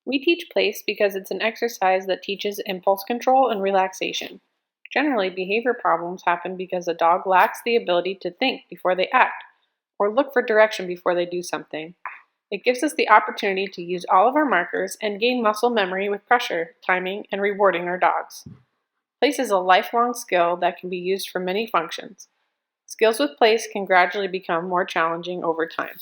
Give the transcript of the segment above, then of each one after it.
We teach place because it's an exercise that teaches impulse control and relaxation. Generally, behavior problems happen because a dog lacks the ability to think before they act, or look for direction before they do something. It gives us the opportunity to use all of our markers and gain muscle memory with pressure, timing, and rewarding our dogs. Place is a lifelong skill that can be used for many functions. Skills with place can gradually become more challenging over time.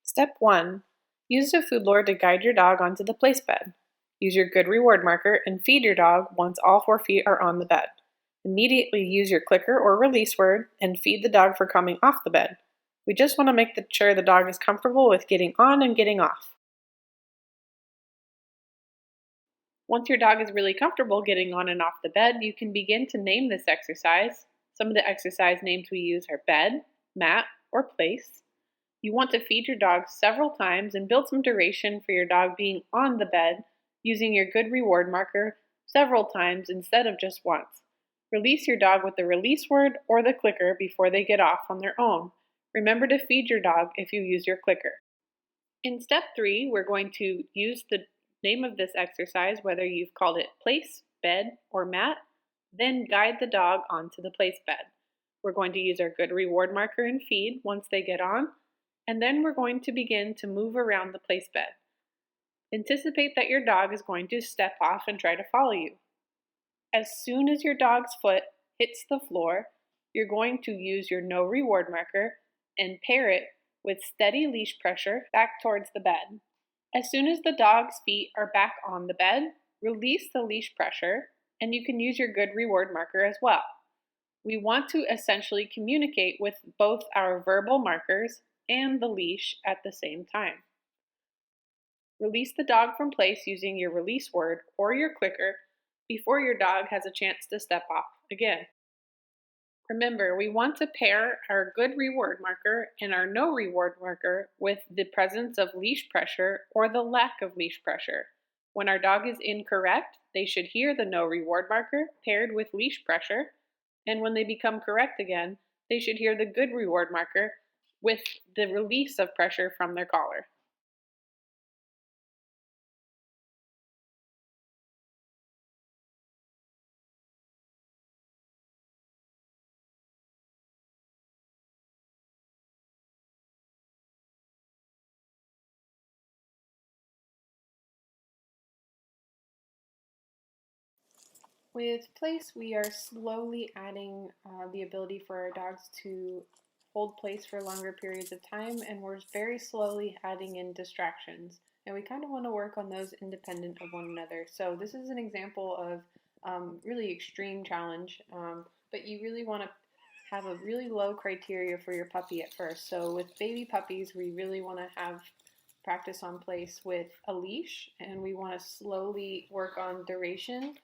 Step 1. Use a food lure to guide your dog onto the place bed. Use your good reward marker and feed your dog once all 4 feet are on the bed. Immediately use your clicker or release word and feed the dog for coming off the bed. We just want to make sure the dog is comfortable with getting on and getting off. Once your dog is really comfortable getting on and off the bed, you can begin to name this exercise. Some of the exercise names we use are bed, mat, or place. You want to feed your dog several times and build some duration for your dog being on the bed using your good reward marker several times instead of just once. Release your dog with the release word or the clicker before they get off on their own. Remember to feed your dog if you use your clicker. In step 3, we're going to use the name of this exercise, whether you've called it place, bed, or mat, then guide the dog onto the place bed. We're going to use our good reward marker and feed once they get on, and then we're going to begin to move around the place bed. Anticipate that your dog is going to step off and try to follow you. As soon as your dog's foot hits the floor, you're going to use your no reward marker and pair it with steady leash pressure back towards the bed. As soon as the dog's feet are back on the bed, release the leash pressure, and you can use your good reward marker as well. We want to essentially communicate with both our verbal markers and the leash at the same time. Release the dog from place using your release word or your clicker before your dog has a chance to step off again. Remember, we want to pair our good reward marker and our no reward marker with the presence of leash pressure or the lack of leash pressure. When our dog is incorrect, they should hear the no reward marker paired with leash pressure, and when they become correct again, they should hear the good reward marker with the release of pressure from their collar. With place, we are slowly adding the ability for our dogs to hold place for longer periods of time, and we're very slowly adding in distractions. And we kind of want to work on those independent of one another. So this is an example of really extreme challenge, but you really want to have a really low criteria for your puppy at first. So with baby puppies, we really want to have practice on place with a leash, and we want to slowly work on duration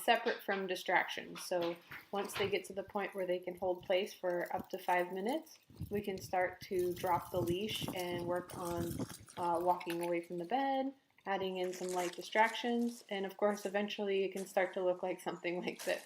separate from distractions. So once they get to the point where they can hold place for up to 5 minutes, we can start to drop the leash and work on walking away from the bed, adding in some light distractions, and of course eventually it can start to look like something like this.